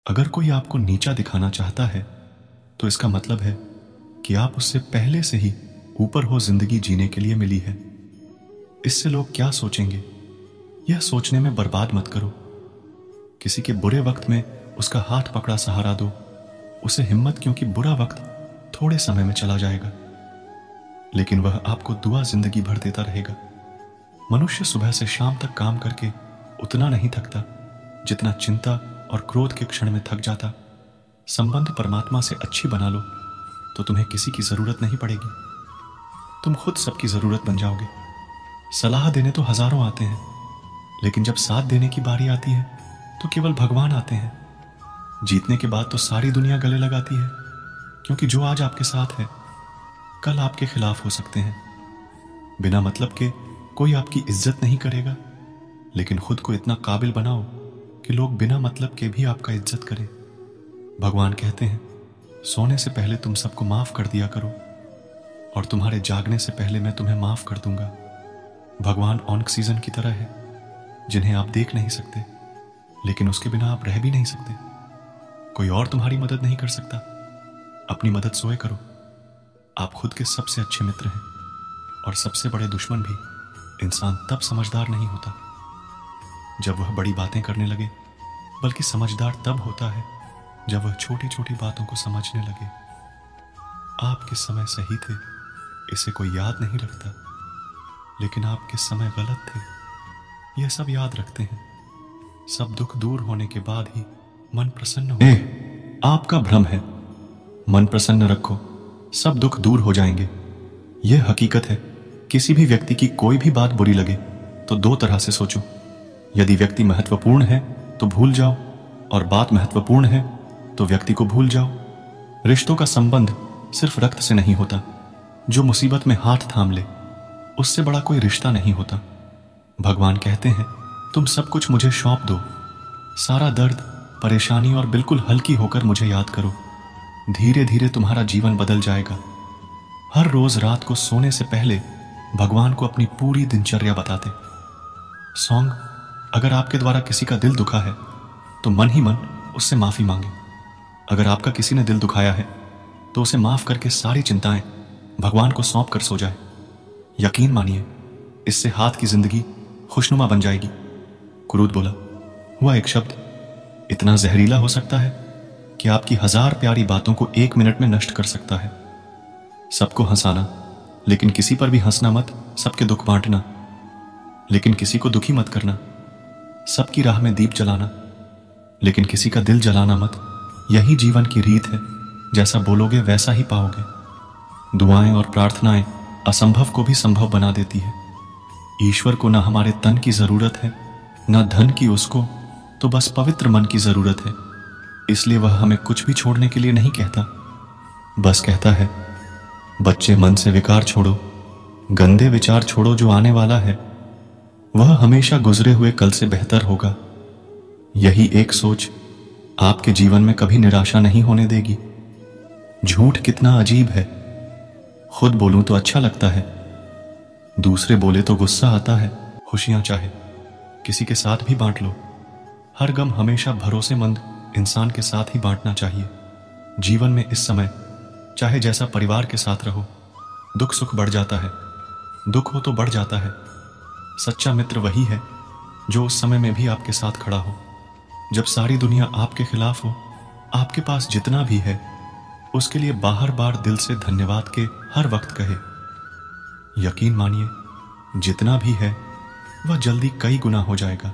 अगर कोई आपको नीचा दिखाना चाहता है तो इसका मतलब है कि आप उससे पहले से ही ऊपर हो जिंदगी जीने के लिए मिली है। इससे लोग क्या सोचेंगे यह सोचने में बर्बाद मत करो। किसी के बुरे वक्त में उसका हाथ पकड़ा सहारा दो उसे हिम्मत, क्योंकि बुरा वक्त थोड़े समय में चला जाएगा लेकिन वह आपको दुआ जिंदगी भर देता रहेगा। मनुष्य सुबह से शाम तक काम करके उतना नहीं थकता जितना चिंता और क्रोध के क्षण में थक जाता। संबंध परमात्मा से अच्छी बना लो तो तुम्हें किसी की जरूरत नहीं पड़ेगी, तुम खुद सबकी जरूरत बन जाओगे। सलाह देने तो हजारों आते हैं लेकिन जब साथ देने की बारी आती है तो केवल भगवान आते हैं। जीतने के बाद तो सारी दुनिया गले लगाती है, क्योंकि जो आज आपके साथ है कल आपके खिलाफ हो सकते हैं। बिना मतलब के कोई आपकी इज्जत नहीं करेगा, लेकिन खुद को इतना काबिल बनाओ कि लोग बिना मतलब के भी आपका इज्जत करें। भगवान कहते हैं सोने से पहले तुम सबको माफ कर दिया करो और तुम्हारे जागने से पहले मैं तुम्हें माफ कर दूंगा। भगवान ऑक्सीजन की तरह है जिन्हें आप देख नहीं सकते लेकिन उसके बिना आप रह भी नहीं सकते। कोई और तुम्हारी मदद नहीं कर सकता, अपनी मदद सोए करो। आप खुद के सबसे अच्छे मित्र हैं और सबसे बड़े दुश्मन भी। इंसान तब समझदार नहीं होता जब वह बड़ी बातें करने लगे, बल्कि समझदार तब होता है जब वह छोटी छोटी बातों को समझने लगे। आपके समय सही थे इसे कोई याद नहीं रखता, लेकिन आपके समय गलत थे यह सब याद रखते हैं। सब दुख दूर होने के बाद ही मन प्रसन्न हो। आपका भ्रम है, मन प्रसन्न रखो सब दुख दूर हो जाएंगे। यह हकीकत है। किसी भी व्यक्ति की कोई भी बात बुरी लगे तो दो तरह से सोचो। यदि व्यक्ति महत्वपूर्ण है तो भूल जाओ, और बात महत्वपूर्ण है तो व्यक्ति को भूल जाओ। रिश्तों का संबंध सिर्फ रक्त से नहीं होता। जो मुसीबत में हाथ थाम ले उससे बड़ा कोई रिश्ता नहीं होता। भगवान कहते हैं तुम सब कुछ मुझे सौंप दो, सारा दर्द परेशानी, और बिल्कुल हल्की होकर मुझे याद करो। धीरे धीरे तुम्हारा जीवन बदल जाएगा। हर रोज रात को सोने से पहले भगवान को अपनी पूरी दिनचर्या बताते। सॉन्ग, अगर आपके द्वारा किसी का दिल दुखा है तो मन ही मन उससे माफी मांगे। अगर आपका किसी ने दिल दुखाया है तो उसे माफ करके सारी चिंताएं भगवान को सौंप कर सो जाए। यकीन मानिए इससे हाथ की जिंदगी खुशनुमा बन जाएगी। क्रोध बोला हुआ एक शब्द इतना जहरीला हो सकता है कि आपकी 1000 प्यारी बातों को 1 मिनट में नष्ट कर सकता है। सबको हंसाना, लेकिन किसी पर भी हंसना मत। सबके दुख बांटना, लेकिन किसी को दुखी मत करना। सबकी राह में दीप जलाना, लेकिन किसी का दिल जलाना मत। यही जीवन की रीत है, जैसा बोलोगे वैसा ही पाओगे। दुआएं और प्रार्थनाएं असंभव को भी संभव बना देती है। ईश्वर को ना हमारे तन की जरूरत है ना धन की, उसको तो बस पवित्र मन की जरूरत है। इसलिए वह हमें कुछ भी छोड़ने के लिए नहीं कहता, बस कहता है बच्चे मन से विकार छोड़ो, गंदे विचार छोड़ो। जो आने वाला है वह हमेशा गुजरे हुए कल से बेहतर होगा। यही एक सोच आपके जीवन में कभी निराशा नहीं होने देगी। झूठ कितना अजीब है। खुद बोलूं तो अच्छा लगता है, दूसरे बोले तो गुस्सा आता है। खुशियां चाहे किसी के साथ भी बांट लो। हर गम हमेशा भरोसेमंद इंसान के साथ ही बांटना चाहिए। जीवन में इस समय चाहे जैसा परिवार के साथ रहो, दुख सुख बढ़ जाता है। दुख हो तो बढ़ जाता है। सच्चा मित्र वही है जो उस समय में भी आपके साथ खड़ा हो। जब सारी दुनिया आपके खिलाफ हो, आपके पास जितना भी है उसके लिए बाहर बार दिल से धन्यवाद के हर वक्त कहे। यकीन मानिए जितना भी है वह जल्दी कई गुना हो जाएगा।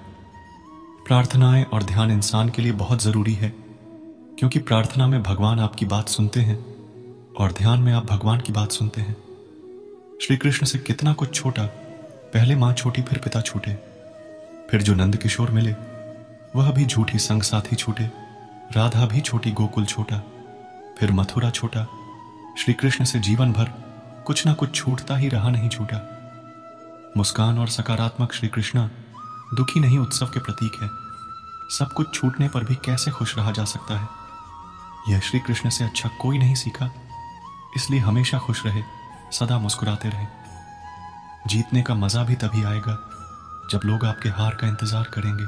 प्रार्थनाएं और ध्यान इंसान के लिए बहुत जरूरी है, क्योंकि प्रार्थना में भगवान आपकी बात सुनते हैं और ध्यान में आप भगवान की बात सुनते हैं। श्री कृष्ण से कितना कुछ छोटा, पहले मां छोटी फिर पिता छूटे, फिर जो नंद किशोर मिले वह भी झूठी संग साथी छूटे, राधा भी छोटी गोकुल छोटा, फिर मथुरा छोटा। श्री कृष्ण से जीवन भर कुछ ना कुछ छूटता ही रहा, नहीं छूटा। मुस्कान और सकारात्मक श्री कृष्णा दुखी नहीं उत्सव के प्रतीक है। सब कुछ छूटने पर भी कैसे खुश रहा जा सकता है, यह श्री कृष्ण से अच्छा कोई नहीं सीखा। इसलिए हमेशा खुश रहे, सदा मुस्कुराते रहे। जीतने का मजा भी तभी आएगा जब लोग आपके हार का इंतजार करेंगे।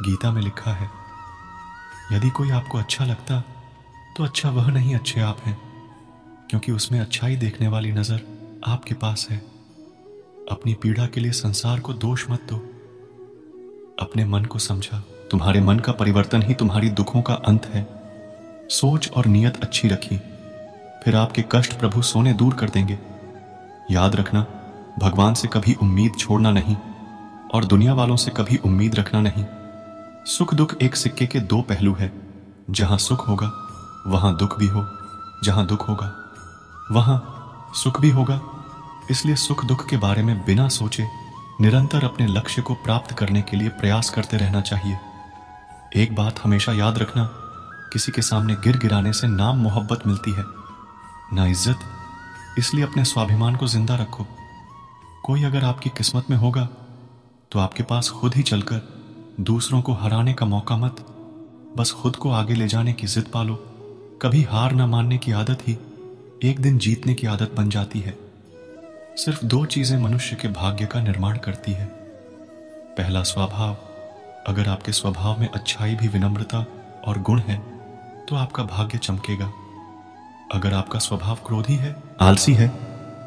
गीता में लिखा है यदि कोई आपको अच्छा लगता तो अच्छा वह नहीं, अच्छे आप हैं, क्योंकि उसमें अच्छाई देखने वाली नजर आपके पास है। अपनी पीड़ा के लिए संसार को दोष मत दो, अपने मन को समझा। तुम्हारे मन का परिवर्तन ही तुम्हारी दुखों का अंत है। सोच और नियत अच्छी रखी, फिर आपके कष्ट प्रभु सोने दूर कर देंगे। याद रखना, भगवान से कभी उम्मीद छोड़ना नहीं और दुनिया वालों से कभी उम्मीद रखना नहीं। सुख दुख एक सिक्के के दो पहलू है। जहां सुख होगा वहां दुख भी हो, जहां दुख होगा वहां सुख भी होगा। इसलिए सुख दुख के बारे में बिना सोचे निरंतर अपने लक्ष्य को प्राप्त करने के लिए प्रयास करते रहना चाहिए। एक बात हमेशा याद रखना, किसी के सामने गिर गिराने से ना मोहब्बत मिलती है ना इज्जत। इसलिए अपने स्वाभिमान को जिंदा रखो। कोई अगर आपकी किस्मत में होगा तो आपके पास खुद ही चलकर दूसरों को हराने का मौका मत, बस खुद को आगे ले जाने की जिद पालो। कभी हार ना मानने की आदत ही एक दिन जीतने की आदत बन जाती है। सिर्फ दो चीजें मनुष्य के भाग्य का निर्माण करती है। पहला स्वभाव। अगर आपके स्वभाव में अच्छाई भी विनम्रता और गुण है तो आपका भाग्य चमकेगा। अगर आपका स्वभाव क्रोधी है, आलसी है,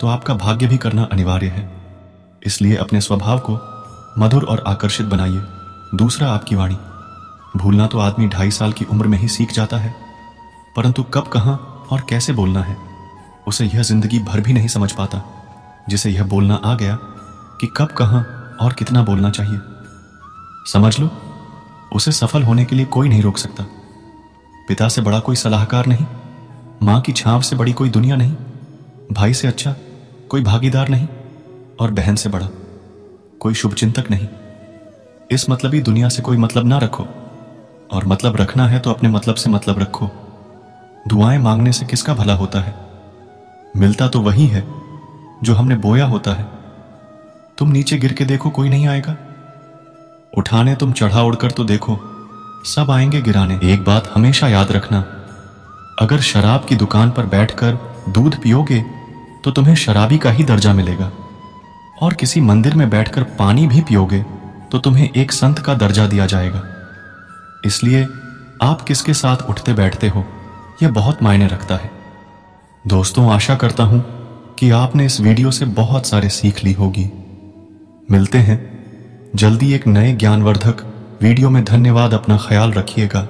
तो आपका भाग्य भी करना अनिवार्य है। इसलिए अपने स्वभाव को मधुर और आकर्षित बनाइए। दूसरा, आपकी वाणी। भूलना तो आदमी 2.5 साल की उम्र में ही सीख जाता है, परंतु कब, कहां और कैसे बोलना है उसे यह जिंदगी भर भी नहीं समझ पाता। जिसे यह बोलना आ गया कि कब, कहां और कितना बोलना चाहिए, समझ लो, उसे सफल होने के लिए कोई नहीं रोक सकता। पिता से बड़ा कोई सलाहकार नहीं, मां की छांव से बड़ी कोई दुनिया नहीं, भाई से अच्छा कोई भागीदार नहीं और बहन से बड़ा कोई शुभचिंतक नहीं। इस मतलबी दुनिया से कोई मतलब ना रखो, और मतलब रखना है तो अपने मतलब से मतलब रखो। दुआएं मांगने से किसका भला होता है? मिलता तो वही है जो हमने बोया होता है। तुम नीचे गिर के देखो, कोई नहीं आएगा। उठाने तुम चढ़ा उड़कर तो देखो, सब आएंगे गिराने। एक बात हमेशा याद रखना, अगर शराब की दुकान पर बैठकर दूध पियोगे तो तुम्हें शराबी का ही दर्जा मिलेगा, और किसी मंदिर में बैठकर पानी भी पियोगे तो तुम्हें एक संत का दर्जा दिया जाएगा। इसलिए आप किसके साथ उठते बैठते हो यह बहुत मायने रखता है। दोस्तों, आशा करता हूं कि आपने इस वीडियो से बहुत सारे सीख ली होगी। मिलते हैं जल्दी एक नए ज्ञानवर्धक वीडियो में। धन्यवाद, अपना ख्याल रखिएगा।